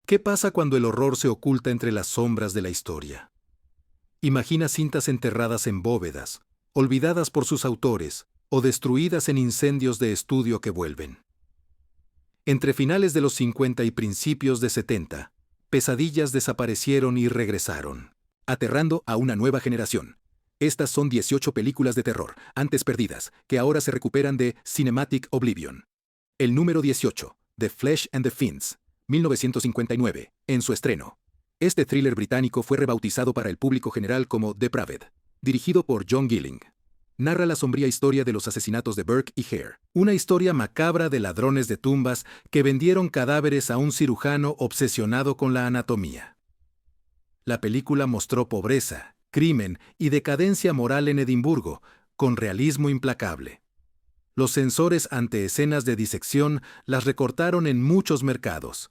¿Qué pasa cuando el horror se oculta entre las sombras de la historia? Imagina cintas enterradas en bóvedas, olvidadas por sus autores, o destruidas en incendios de estudio que vuelven. Entre finales de los 50 y principios de 70, pesadillas desaparecieron y regresaron, aterrando a una nueva generación. Estas son 18 películas de terror, antes perdidas, que ahora se recuperan de Cinematic Oblivion. El número 18, The Flesh and the Fiends, 1959, en su estreno. Este thriller británico fue rebautizado para el público general como Depraved, dirigido por John Gilling. Narra la sombría historia de los asesinatos de Burke y Hare, una historia macabra de ladrones de tumbas que vendieron cadáveres a un cirujano obsesionado con la anatomía. La película mostró pobreza, crimen y decadencia moral en Edimburgo, con realismo implacable. Los censores ante escenas de disección las recortaron en muchos mercados.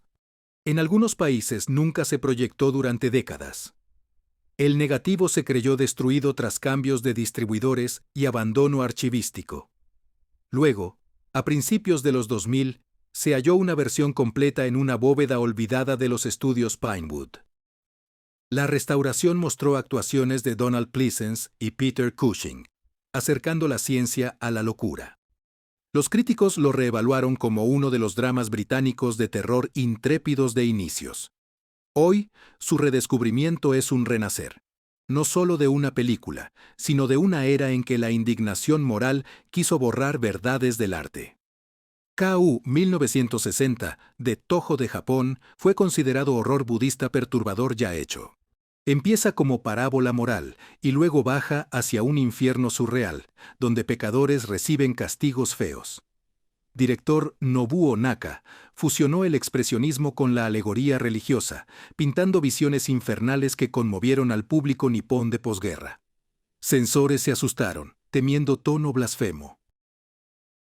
En algunos países nunca se proyectó durante décadas. El negativo se creyó destruido tras cambios de distribuidores y abandono archivístico. Luego, a principios de los 2000, se halló una versión completa en una bóveda olvidada de los estudios Pinewood. La restauración mostró actuaciones de Donald Pleasence y Peter Cushing, acercando la ciencia a la locura. Los críticos lo reevaluaron como uno de los dramas británicos de terror intrépidos de inicios. Hoy, su redescubrimiento es un renacer, no solo de una película, sino de una era en que la indignación moral quiso borrar verdades del arte. K.U. 1960, de Toho de Japón, fue considerado horror budista perturbador ya hecho. Empieza como parábola moral y luego baja hacia un infierno surreal, donde pecadores reciben castigos feos. Director Nobuo Naka fusionó el expresionismo con la alegoría religiosa, pintando visiones infernales que conmovieron al público nipón de posguerra. Censores se asustaron, temiendo tono blasfemo.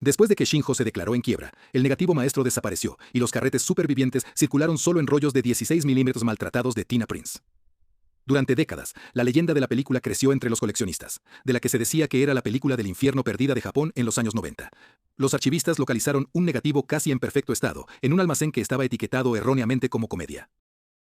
Después de que Shinjo se declaró en quiebra, el negativo maestro desapareció y los carretes supervivientes circularon solo en rollos de 16 milímetros maltratados de Tina Prince. Durante décadas, la leyenda de la película creció entre los coleccionistas, de la que se decía que era la película del infierno perdida de Japón en los años 90. Los archivistas localizaron un negativo casi en perfecto estado, en un almacén que estaba etiquetado erróneamente como comedia.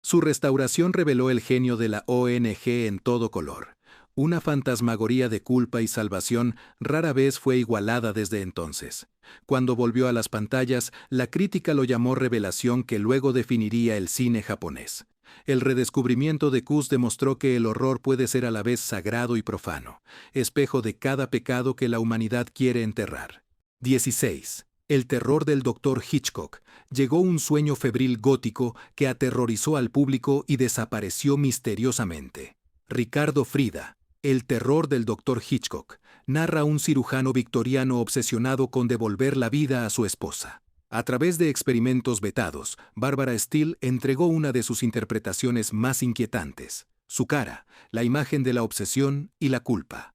Su restauración reveló el genio de la ONG en todo color. Una fantasmagoría de culpa y salvación rara vez fue igualada desde entonces. Cuando volvió a las pantallas, la crítica lo llamó revelación que luego definiría el cine japonés. El redescubrimiento de Kus demostró que el horror puede ser a la vez sagrado y profano, espejo de cada pecado que la humanidad quiere enterrar. 16. El terror del Dr. Hitchcock. Llegó un sueño febril gótico que aterrorizó al público y desapareció misteriosamente. Ricardo Frida. El terror del Dr. Hitchcock. Narra un cirujano victoriano obsesionado con devolver la vida a su esposa. A través de experimentos vetados, Barbara Steele entregó una de sus interpretaciones más inquietantes: su cara, la imagen de la obsesión y la culpa.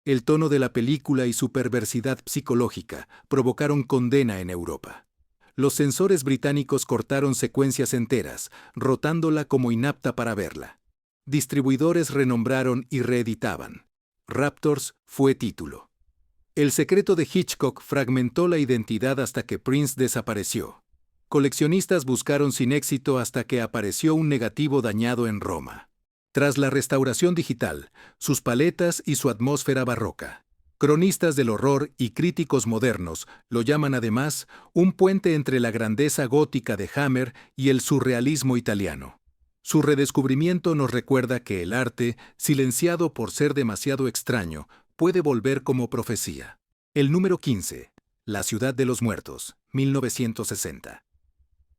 El tono de la película y su perversidad psicológica provocaron condena en Europa. Los censores británicos cortaron secuencias enteras, rotándola como inapta para verla. Distribuidores renombraron y reeditaban. Raptors fue título. El secreto de Hitchcock fragmentó la identidad hasta que Prince desapareció. Coleccionistas buscaron sin éxito hasta que apareció un negativo dañado en Roma. Tras la restauración digital, sus paletas y su atmósfera barroca. Cronistas del horror y críticos modernos lo llaman además un puente entre la grandeza gótica de Hammer y el surrealismo italiano. Su redescubrimiento nos recuerda que el arte, silenciado por ser demasiado extraño, puede volver como profecía. El número 15. La ciudad de los muertos, 1960.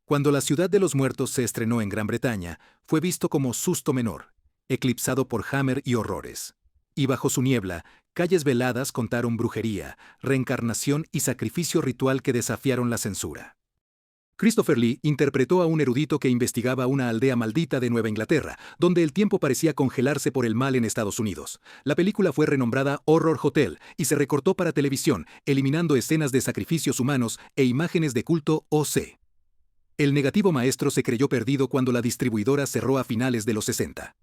Cuando La ciudad de los muertos se estrenó en Gran Bretaña, fue visto como susto menor, eclipsado por Hammer y horrores. Y bajo su niebla, calles veladas contaron brujería, reencarnación y sacrificio ritual que desafiaron la censura. Christopher Lee interpretó a un erudito que investigaba una aldea maldita de Nueva Inglaterra, donde el tiempo parecía congelarse por el mal en Estados Unidos. La película fue renombrada Horror Hotel y se recortó para televisión, eliminando escenas de sacrificios humanos e imágenes de culto OC. El negativo maestro se creyó perdido cuando la distribuidora cerró a finales de los 60.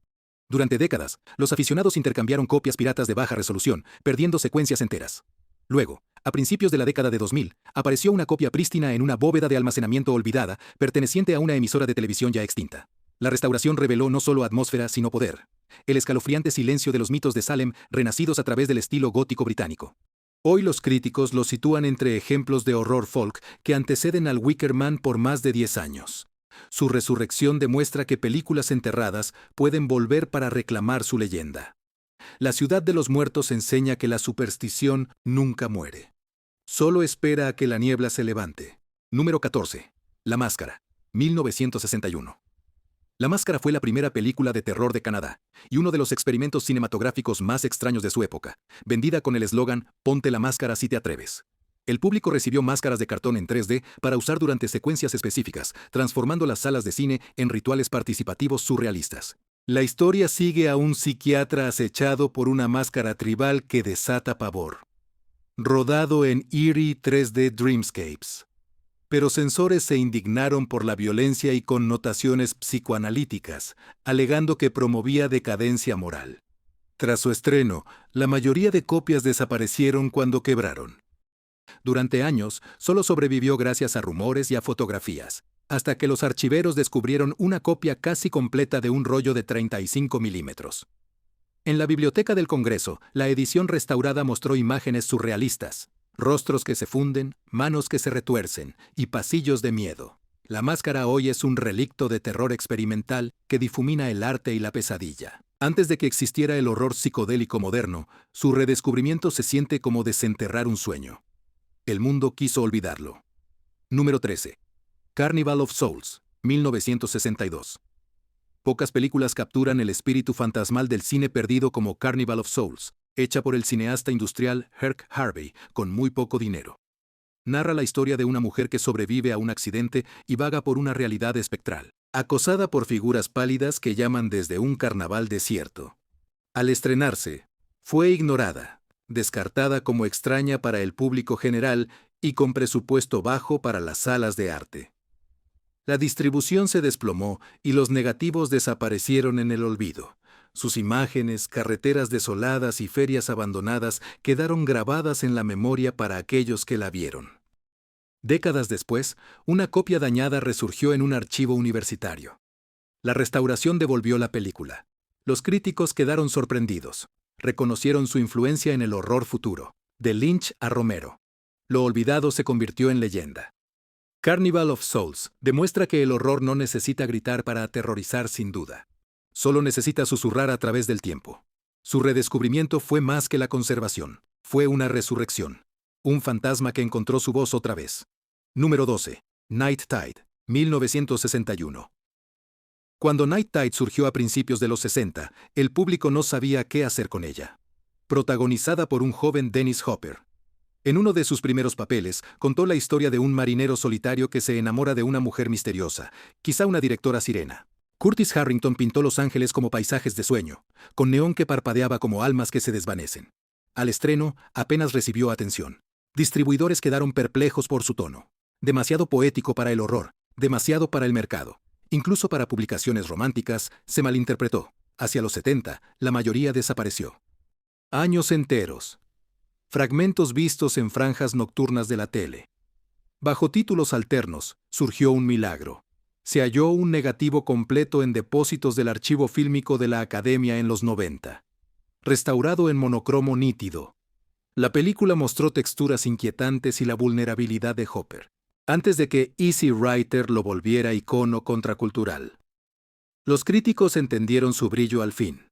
Durante décadas, los aficionados intercambiaron copias piratas de baja resolución, perdiendo secuencias enteras. Luego, a principios de la década de 2000, apareció una copia prístina en una bóveda de almacenamiento olvidada, perteneciente a una emisora de televisión ya extinta. La restauración reveló no solo atmósfera, sino poder. El escalofriante silencio de los mitos de Salem, renacidos a través del estilo gótico británico. Hoy los críticos lo sitúan entre ejemplos de horror folk que anteceden al Wicker Man por más de 10 años. Su resurrección demuestra que películas enterradas pueden volver para reclamar su leyenda. La ciudad de los muertos enseña que la superstición nunca muere. Solo espera a que la niebla se levante. Número 14. La Máscara, 1961. La Máscara fue la primera película de terror de Canadá, y uno de los experimentos cinematográficos más extraños de su época, vendida con el eslogan «Ponte la máscara si te atreves». El público recibió máscaras de cartón en 3D para usar durante secuencias específicas, transformando las salas de cine en rituales participativos surrealistas. La historia sigue a un psiquiatra acechado por una máscara tribal que desata pavor. Rodado en Eerie 3D Dreamscapes. Pero censores se indignaron por la violencia y connotaciones psicoanalíticas, alegando que promovía decadencia moral. Tras su estreno, la mayoría de copias desaparecieron cuando quebraron. Durante años, solo sobrevivió gracias a rumores y a fotografías, hasta que los archiveros descubrieron una copia casi completa de un rollo de 35 milímetros. En la Biblioteca del Congreso, la edición restaurada mostró imágenes surrealistas. Rostros que se funden, manos que se retuercen y pasillos de miedo. La Máscara hoy es un relicto de terror experimental que difumina el arte y la pesadilla. Antes de que existiera el horror psicodélico moderno, su redescubrimiento se siente como desenterrar un sueño. El mundo quiso olvidarlo. Número 13. Carnival of Souls, 1962. Pocas películas capturan el espíritu fantasmal del cine perdido como Carnival of Souls, hecha por el cineasta industrial Herk Harvey, con muy poco dinero. Narra la historia de una mujer que sobrevive a un accidente y vaga por una realidad espectral, acosada por figuras pálidas que llaman desde un carnaval desierto. Al estrenarse, fue ignorada, descartada como extraña para el público general y con presupuesto bajo para las salas de arte. La distribución se desplomó y los negativos desaparecieron en el olvido. Sus imágenes, carreteras desoladas y ferias abandonadas quedaron grabadas en la memoria para aquellos que la vieron. Décadas después, una copia dañada resurgió en un archivo universitario. La restauración devolvió la película. Los críticos quedaron sorprendidos. Reconocieron su influencia en el horror futuro, de Lynch a Romero. Lo olvidado se convirtió en leyenda. Carnival of Souls demuestra que el horror no necesita gritar para aterrorizar sin duda. Solo necesita susurrar a través del tiempo. Su redescubrimiento fue más que la conservación. Fue una resurrección. Un fantasma que encontró su voz otra vez. Número 12. Night Tide, 1961. Cuando Night Tide surgió a principios de los 60, el público no sabía qué hacer con ella. Protagonizada por un joven Dennis Hopper. En uno de sus primeros papeles, contó la historia de un marinero solitario que se enamora de una mujer misteriosa, quizá una directora sirena. Curtis Harrington pintó Los Ángeles como paisajes de sueño, con neón que parpadeaba como almas que se desvanecen. Al estreno, apenas recibió atención. Distribuidores quedaron perplejos por su tono. Demasiado poético para el horror, demasiado para el mercado. Incluso para publicaciones románticas, se malinterpretó. Hacia los 70, la mayoría desapareció. Años enteros. Fragmentos vistos en franjas nocturnas de la tele. Bajo títulos alternos, surgió un milagro. Se halló un negativo completo en depósitos del archivo fílmico de la Academia en los 90. Restaurado en monocromo nítido. La película mostró texturas inquietantes y la vulnerabilidad de Hopper, antes de que Easy Rider lo volviera icono contracultural. Los críticos entendieron su brillo al fin.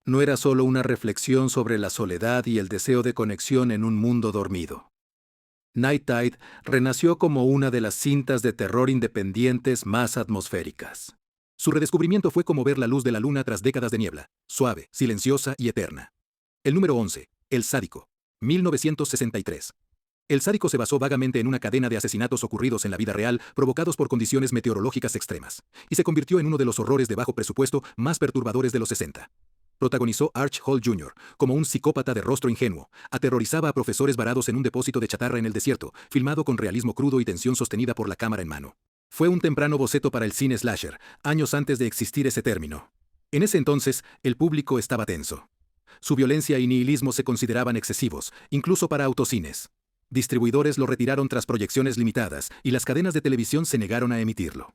No era solo una reflexión sobre la soledad y el deseo de conexión en un mundo dormido. Night Tide renació como una de las cintas de terror independientes más atmosféricas. Su redescubrimiento fue como ver la luz de la luna tras décadas de niebla, suave, silenciosa y eterna. El número 11, El Sádico, 1963. El Sádico se basó vagamente en una cadena de asesinatos ocurridos en la vida real provocados por condiciones meteorológicas extremas, y se convirtió en uno de los horrores de bajo presupuesto más perturbadores de los 60. Protagonizó Arch Hall Jr. como un psicópata de rostro ingenuo. Aterrorizaba a profesores varados en un depósito de chatarra en el desierto, filmado con realismo crudo y tensión sostenida por la cámara en mano. Fue un temprano boceto para el cine slasher, años antes de existir ese término. En ese entonces, el público estaba tenso. Su violencia y nihilismo se consideraban excesivos, incluso para autocines. Distribuidores lo retiraron tras proyecciones limitadas y las cadenas de televisión se negaron a emitirlo.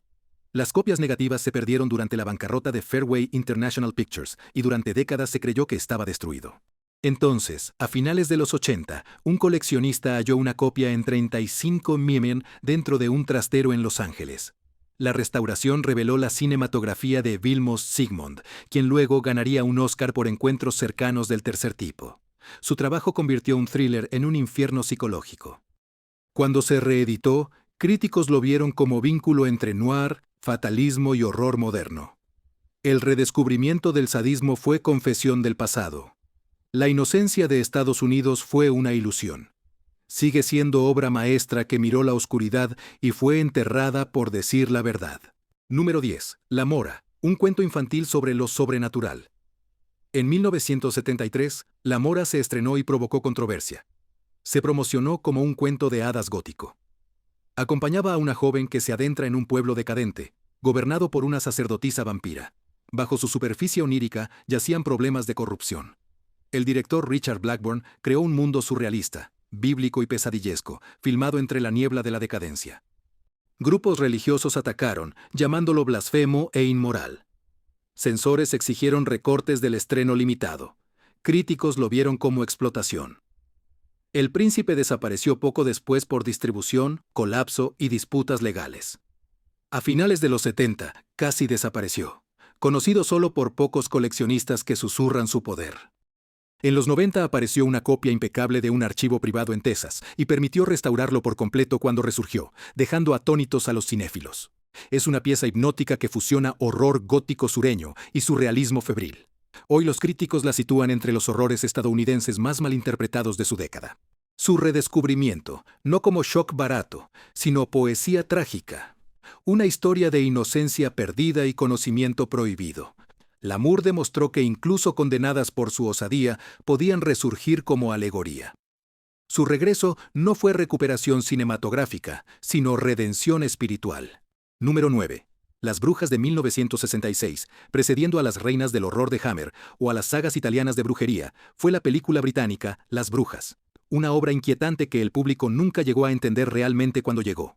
Las copias negativas se perdieron durante la bancarrota de Fairway International Pictures y durante décadas se creyó que estaba destruido. Entonces, a finales de los 80, un coleccionista halló una copia en 35 mm dentro de un trastero en Los Ángeles. La restauración reveló la cinematografía de Vilmos Zsigmond, quien luego ganaría un Oscar por Encuentros cercanos del tercer tipo. Su trabajo convirtió un thriller en un infierno psicológico. Cuando se reeditó, críticos lo vieron como vínculo entre noir, fatalismo y horror moderno. El redescubrimiento del sadismo fue confesión del pasado. La inocencia de Estados Unidos fue una ilusión. Sigue siendo obra maestra que miró la oscuridad y fue enterrada por decir la verdad. Número 10. La Mora, un cuento infantil sobre lo sobrenatural. En 1973, La Mora se estrenó y provocó controversia. Se promocionó como un cuento de hadas gótico. Acompañaba a una joven que se adentra en un pueblo decadente, gobernado por una sacerdotisa vampira. Bajo su superficie onírica yacían problemas de corrupción. El director Richard Blackburn creó un mundo surrealista, bíblico y pesadillesco, filmado entre la niebla de la decadencia. Grupos religiosos atacaron, llamándolo blasfemo e inmoral. Censores exigieron recortes del estreno limitado. Críticos lo vieron como explotación. El Príncipe desapareció poco después por distribución, colapso y disputas legales. A finales de los 70, casi desapareció, conocido solo por pocos coleccionistas que susurran su poder. En los 90 apareció una copia impecable de un archivo privado en Texas y permitió restaurarlo por completo cuando resurgió, dejando atónitos a los cinéfilos. Es una pieza hipnótica que fusiona horror gótico sureño y surrealismo febril. Hoy los críticos la sitúan entre los horrores estadounidenses más malinterpretados de su década. Su redescubrimiento, no como shock barato, sino poesía trágica. Una historia de inocencia perdida y conocimiento prohibido. Lamour demostró que incluso condenadas por su osadía, podían resurgir como alegoría. Su regreso no fue recuperación cinematográfica, sino redención espiritual. Número 9. Las Brujas de 1966, precediendo a Las Reinas del Horror de Hammer o a las sagas italianas de brujería, fue la película británica Las Brujas, una obra inquietante que el público nunca llegó a entender realmente cuando llegó.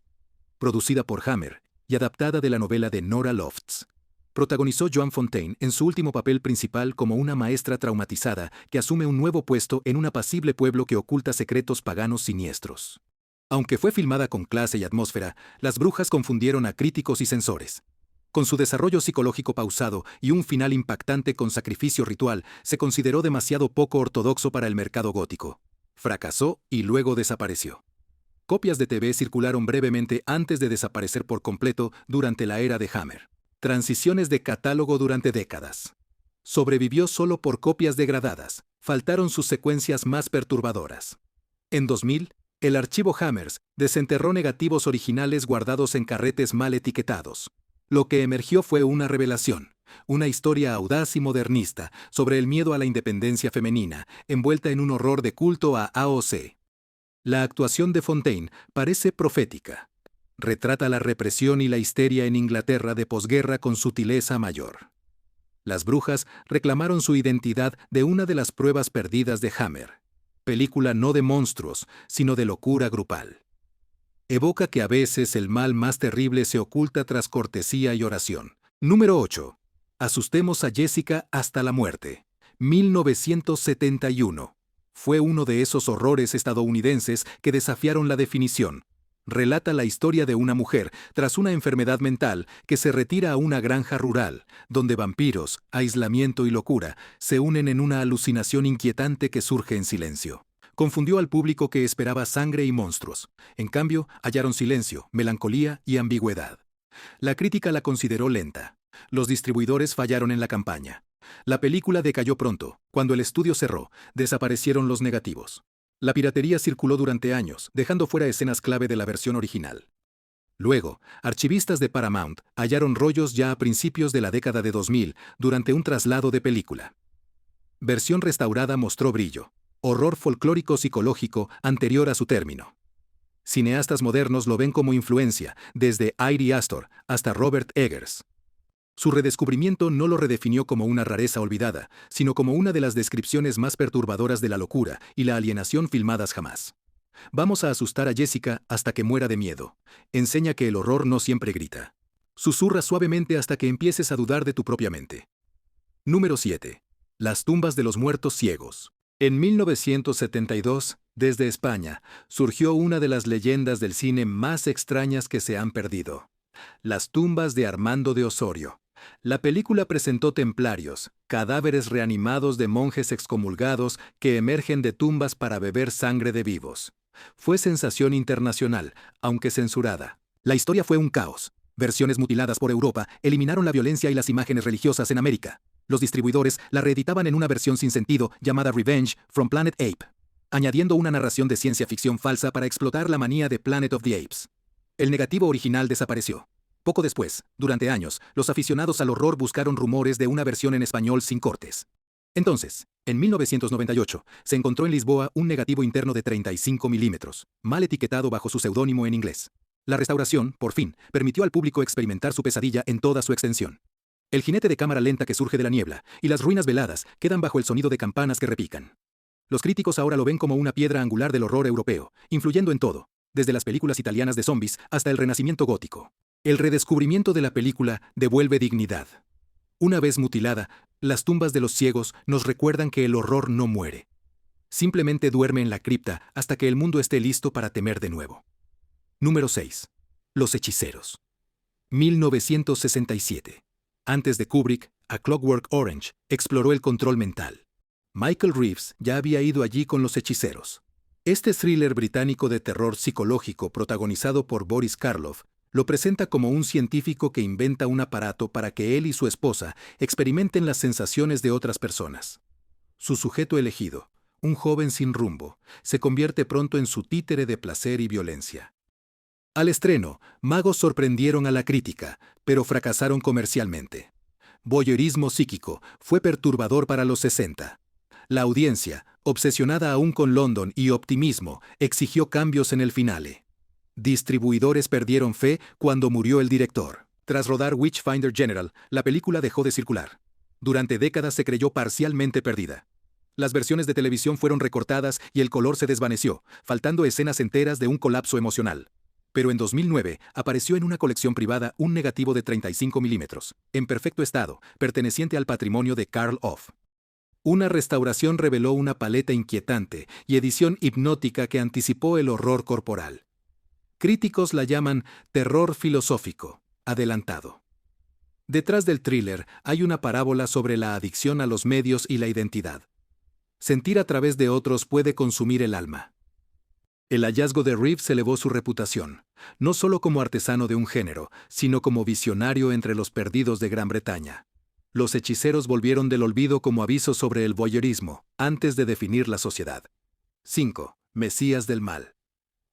Producida por Hammer y adaptada de la novela de Nora Lofts. Protagonizó Joan Fontaine en su último papel principal como una maestra traumatizada que asume un nuevo puesto en un apacible pueblo que oculta secretos paganos siniestros. Aunque fue filmada con clase y atmósfera, Las Brujas confundieron a críticos y censores. Con su desarrollo psicológico pausado y un final impactante con sacrificio ritual, se consideró demasiado poco ortodoxo para el mercado gótico. Fracasó y luego desapareció. Copias de TV circularon brevemente antes de desaparecer por completo durante la era de Hammer. Transiciones de catálogo durante décadas. Sobrevivió solo por copias degradadas, faltaron sus secuencias más perturbadoras. En 2000, el archivo Hammers desenterró negativos originales guardados en carretes mal etiquetados. Lo que emergió fue una revelación, una historia audaz y modernista sobre el miedo a la independencia femenina, envuelta en un horror de culto a AOC. La actuación de Fontaine parece profética. Retrata la represión y la histeria en Inglaterra de posguerra con sutileza mayor. Las Brujas reclamaron su identidad de una de las pruebas perdidas de Hammer. Película no de monstruos, sino de locura grupal. Evoca que a veces el mal más terrible se oculta tras cortesía y oración. Número 8. Asustemos a Jessica hasta la muerte. 1971. Fue uno de esos horrores estadounidenses que desafiaron la definición. Relata la historia de una mujer, tras una enfermedad mental, que se retira a una granja rural, donde vampiros, aislamiento y locura se unen en una alucinación inquietante que surge en silencio. Confundió al público que esperaba sangre y monstruos. En cambio, hallaron silencio, melancolía y ambigüedad. La crítica la consideró lenta. Los distribuidores fallaron en la campaña. La película decayó pronto. Cuando el estudio cerró, desaparecieron los negativos. La piratería circuló durante años, dejando fuera escenas clave de la versión original. Luego, archivistas de Paramount hallaron rollos ya a principios de la década de 2000 durante un traslado de película. Versión restaurada mostró brillo, horror folclórico psicológico anterior a su término. Cineastas modernos lo ven como influencia, desde Ari Aster hasta Robert Eggers. Su redescubrimiento no lo redefinió como una rareza olvidada, sino como una de las descripciones más perturbadoras de la locura y la alienación filmadas jamás. Vamos a asustar a Jessica hasta que muera de miedo. Enseña que el horror no siempre grita. Susurra suavemente hasta que empieces a dudar de tu propia mente. Número 7. Las tumbas de los muertos ciegos. En 1972, desde España, surgió una de las leyendas del cine más extrañas que se han perdido. Las tumbas de Armando de Osorio. La película presentó templarios, cadáveres reanimados de monjes excomulgados que emergen de tumbas para beber sangre de vivos. Fue sensación internacional, aunque censurada. La historia fue un caos. Versiones mutiladas por Europa eliminaron la violencia y las imágenes religiosas en América. Los distribuidores la reeditaban en una versión sin sentido llamada Revenge from Planet Ape, añadiendo una narración de ciencia ficción falsa para explotar la manía de Planet of the Apes. El negativo original desapareció. Poco después, durante años, los aficionados al horror buscaron rumores de una versión en español sin cortes. Entonces, en 1998, se encontró en Lisboa un negativo interno de 35 milímetros, mal etiquetado bajo su seudónimo en inglés. La restauración, por fin, permitió al público experimentar su pesadilla en toda su extensión. El jinete de cámara lenta que surge de la niebla y las ruinas veladas quedan bajo el sonido de campanas que repican. Los críticos ahora lo ven como una piedra angular del horror europeo, influyendo en todo, desde las películas italianas de zombies hasta el Renacimiento gótico. El redescubrimiento de la película devuelve dignidad. Una vez mutilada, las tumbas de los ciegos nos recuerdan que el horror no muere. Simplemente duerme en la cripta hasta que el mundo esté listo para temer de nuevo. Número 6. Los hechiceros. 1967. Antes de Kubrick, A Clockwork Orange exploró el control mental. Michael Reeves ya había ido allí con Los hechiceros. Este thriller británico de terror psicológico protagonizado por Boris Karloff lo presenta como un científico que inventa un aparato para que él y su esposa experimenten las sensaciones de otras personas. Su sujeto elegido, un joven sin rumbo, se convierte pronto en su títere de placer y violencia. Al estreno, magos sorprendieron a la crítica, pero fracasaron comercialmente. Voyeurismo psíquico fue perturbador para los 60. La audiencia, obsesionada aún con London y optimismo, exigió cambios en el finale. Distribuidores perdieron fe cuando murió el director. Tras rodar Witchfinder General, la película dejó de circular. Durante décadas se creyó parcialmente perdida. Las versiones de televisión fueron recortadas y el color se desvaneció, faltando escenas enteras de un colapso emocional. Pero en 2009 apareció en una colección privada un negativo de 35 milímetros, en perfecto estado, perteneciente al patrimonio de Carl Orff. Una restauración reveló una paleta inquietante y edición hipnótica que anticipó el horror corporal. Críticos la llaman terror filosófico, adelantado. Detrás del thriller hay una parábola sobre la adicción a los medios y la identidad. Sentir a través de otros puede consumir el alma. El hallazgo de Reeves elevó su reputación, no solo como artesano de un género, sino como visionario entre los perdidos de Gran Bretaña. Los hechiceros volvieron del olvido como aviso sobre el voyeurismo, antes de definir la sociedad. 5. Mesías del mal.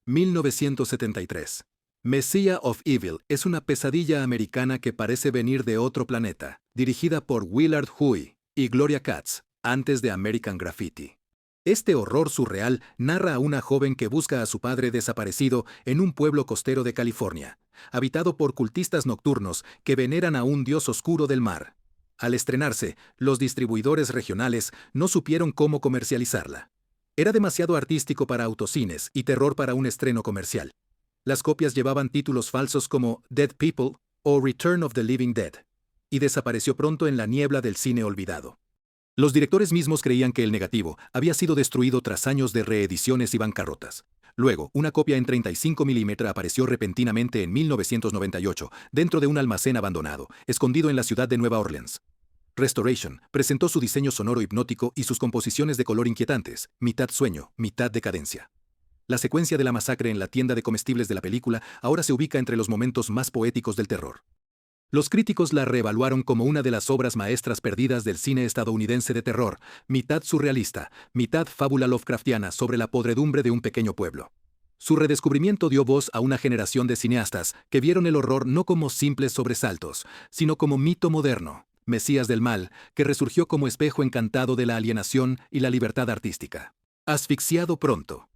1973. Messiah of Evil es una pesadilla americana que parece venir de otro planeta, dirigida por Willard Huy y Gloria Katz, antes de American Graffiti. Este horror surreal narra a una joven que busca a su padre desaparecido en un pueblo costero de California, habitado por cultistas nocturnos que veneran a un dios oscuro del mar. Al estrenarse, los distribuidores regionales no supieron cómo comercializarla. Era demasiado artístico para autocines y terror para un estreno comercial. Las copias llevaban títulos falsos como Dead People o Return of the Living Dead, y desapareció pronto en la niebla del cine olvidado. Los directores mismos creían que el negativo había sido destruido tras años de reediciones y bancarrotas. Luego, una copia en 35 mm apareció repentinamente en 1998 dentro de un almacén abandonado, escondido en la ciudad de Nueva Orleans. Restoration presentó su diseño sonoro hipnótico y sus composiciones de color inquietantes, mitad sueño, mitad decadencia. La secuencia de la masacre en la tienda de comestibles de la película ahora se ubica entre los momentos más poéticos del terror. Los críticos la reevaluaron como una de las obras maestras perdidas del cine estadounidense de terror, mitad surrealista, mitad fábula lovecraftiana sobre la podredumbre de un pequeño pueblo. Su redescubrimiento dio voz a una generación de cineastas que vieron el horror no como simples sobresaltos, sino como mito moderno, Mesías del mal, que resurgió como espejo encantado de la alienación y la libertad artística. Asfixiado pronto.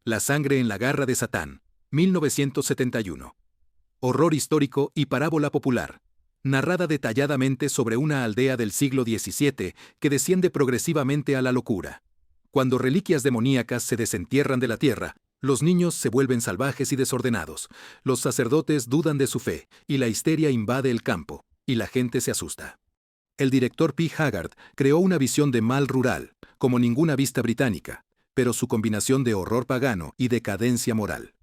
La sangre en la garra de Satán, 1971. Horror histórico y parábola popular. narrada detalladamente sobre una aldea del siglo XVII que desciende progresivamente a la locura. Cuando reliquias demoníacas se desentierran de la tierra, los niños se vuelven salvajes y desordenados, los sacerdotes dudan de su fe, y la histeria invade el campo, y la gente se asusta. El director P. Haggard creó una visión de mal rural, como ninguna vista británica, pero su combinación de horror pagano y decadencia moral.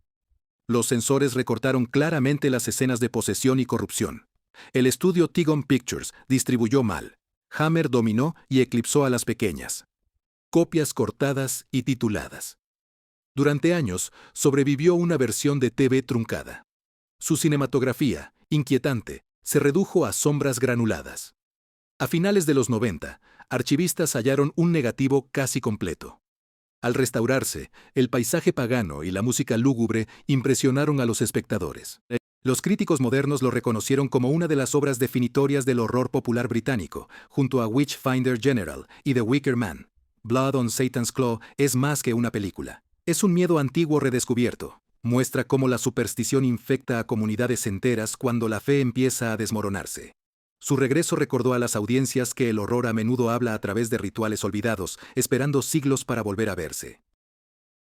Los censores recortaron claramente las escenas de posesión y corrupción. El estudio Tigon Pictures distribuyó mal. Hammer dominó y eclipsó a las pequeñas. Copias cortadas y tituladas. Durante años, sobrevivió una versión de TV truncada. Su cinematografía, inquietante, se redujo a sombras granuladas. A finales de los 90, archivistas hallaron un negativo casi completo. Al restaurarse, el paisaje pagano y la música lúgubre impresionaron a los espectadores. Los críticos modernos lo reconocieron como una de las obras definitorias del horror popular británico, junto a Witchfinder General y The Wicker Man. Blood on Satan's Claw es más que una película. Es un miedo antiguo redescubierto. Muestra cómo la superstición infecta a comunidades enteras cuando la fe empieza a desmoronarse. Su regreso recordó a las audiencias que el horror a menudo habla a través de rituales olvidados, esperando siglos para volver a verse.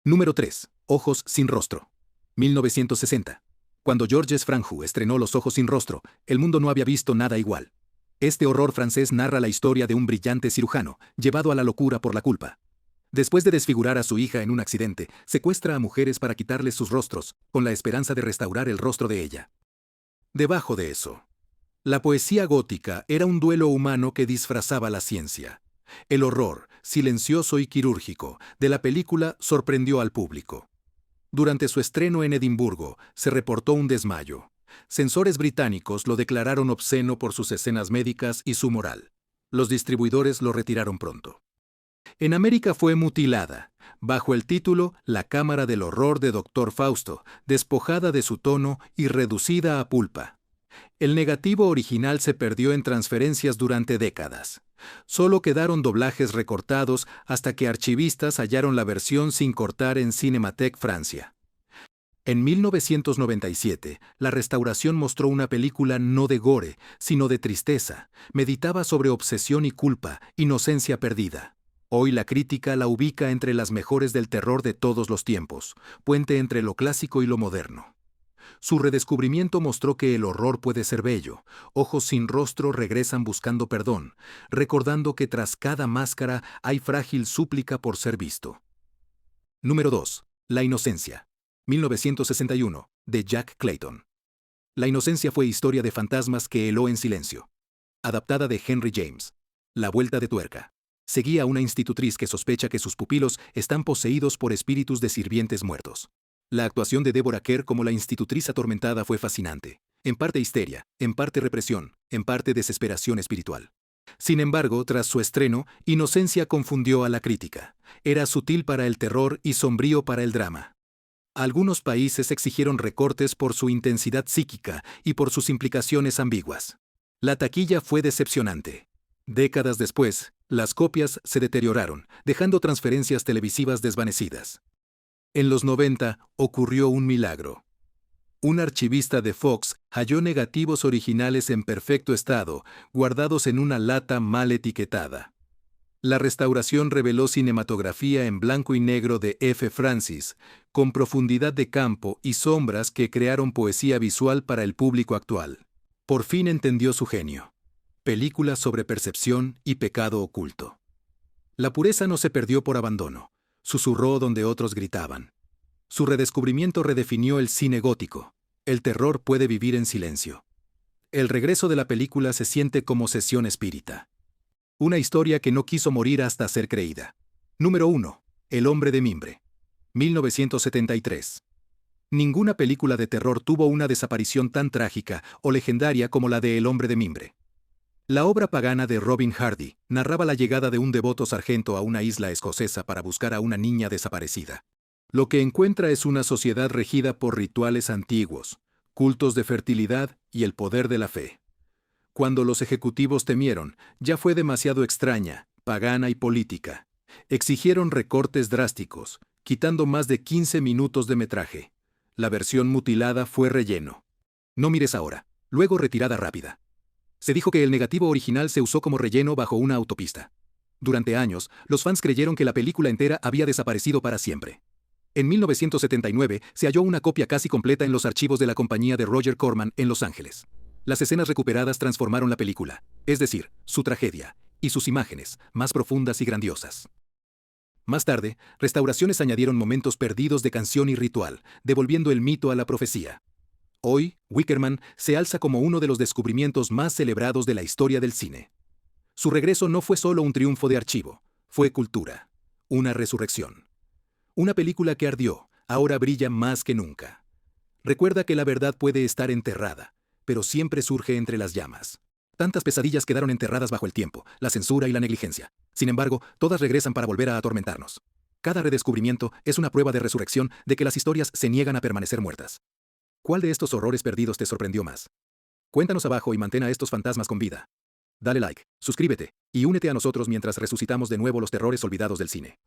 Número 3. Ojos sin rostro. 1960. Cuando Georges Franju estrenó Los ojos sin rostro, el mundo no había visto nada igual. Este horror francés narra la historia de un brillante cirujano, llevado a la locura por la culpa. Después de desfigurar a su hija en un accidente, secuestra a mujeres para quitarles sus rostros, con la esperanza de restaurar el rostro de ella. Debajo de eso, la poesía gótica era un duelo humano que disfrazaba la ciencia. El horror, silencioso y quirúrgico, de la película sorprendió al público. Durante su estreno en Edimburgo, se reportó un desmayo. Censores británicos lo declararon obsceno por sus escenas médicas y su moral. Los distribuidores lo retiraron pronto. En América fue mutilada, bajo el título La Cámara del Horror de Dr. Fausto, despojada de su tono y reducida a pulpa. El negativo original se perdió en transferencias durante décadas. Solo quedaron doblajes recortados hasta que archivistas hallaron la versión sin cortar en Cinémathèque Francia. En 1997, la restauración mostró una película no de gore, sino de tristeza. Meditaba sobre obsesión y culpa, inocencia perdida. Hoy la crítica la ubica entre las mejores del terror de todos los tiempos, puente entre lo clásico y lo moderno. Su redescubrimiento mostró que el horror puede ser bello. Ojos sin rostro regresan buscando perdón, recordando que tras cada máscara hay frágil súplica por ser visto. Número 2. La inocencia. 1961, de Jack Clayton. La inocencia fue historia de fantasmas que heló en silencio. Adaptada de Henry James. La vuelta de tuerca. Seguía a una institutriz que sospecha que sus pupilos están poseídos por espíritus de sirvientes muertos. La actuación de Deborah Kerr como la institutriz atormentada fue fascinante. En parte histeria, en parte represión, en parte desesperación espiritual. Sin embargo, tras su estreno, Inocencia confundió a la crítica. Era sutil para el terror y sombrío para el drama. Algunos países exigieron recortes por su intensidad psíquica y por sus implicaciones ambiguas. La taquilla fue decepcionante. Décadas después, las copias se deterioraron, dejando transferencias televisivas desvanecidas. En los 90 ocurrió un milagro. Un archivista de Fox halló negativos originales en perfecto estado, guardados en una lata mal etiquetada. La restauración reveló cinematografía en blanco y negro de F. Francis, con profundidad de campo y sombras que crearon poesía visual para el público actual. Por fin entendió su genio. Película sobre percepción y pecado oculto. La pureza no se perdió por abandono. Susurró donde otros gritaban. Su redescubrimiento redefinió el cine gótico. El terror puede vivir en silencio. El regreso de la película se siente como sesión espírita. Una historia que no quiso morir hasta ser creída. Número 1. El hombre de mimbre. 1973. Ninguna película de terror tuvo una desaparición tan trágica o legendaria como la de El hombre de mimbre. La obra pagana de Robin Hardy narraba la llegada de un devoto sargento a una isla escocesa para buscar a una niña desaparecida. Lo que encuentra es una sociedad regida por rituales antiguos, cultos de fertilidad y el poder de la fe. Cuando los ejecutivos temieron, ya fue demasiado extraña, pagana y política. Exigieron recortes drásticos, quitando más de 15 minutos de metraje. La versión mutilada fue relleno. No mires ahora, luego retirada rápida. Se dijo que el negativo original se usó como relleno bajo una autopista. Durante años, los fans creyeron que la película entera había desaparecido para siempre. En 1979 se halló una copia casi completa en los archivos de la compañía de Roger Corman en Los Ángeles. Las escenas recuperadas transformaron la película, es decir, su tragedia, y sus imágenes, más profundas y grandiosas. Más tarde, restauraciones añadieron momentos perdidos de canción y ritual, devolviendo el mito a la profecía. Hoy, Wickerman se alza como uno de los descubrimientos más celebrados de la historia del cine. Su regreso no fue solo un triunfo de archivo, fue cultura, una resurrección. Una película que ardió, ahora brilla más que nunca. Recuerda que la verdad puede estar enterrada, pero siempre surge entre las llamas. Tantas pesadillas quedaron enterradas bajo el tiempo, la censura y la negligencia. Sin embargo, todas regresan para volver a atormentarnos. Cada redescubrimiento es una prueba de resurrección de que las historias se niegan a permanecer muertas. ¿Cuál de estos horrores perdidos te sorprendió más? Cuéntanos abajo y mantén a estos fantasmas con vida. Dale like, suscríbete y únete a nosotros mientras resucitamos de nuevo los terrores olvidados del cine.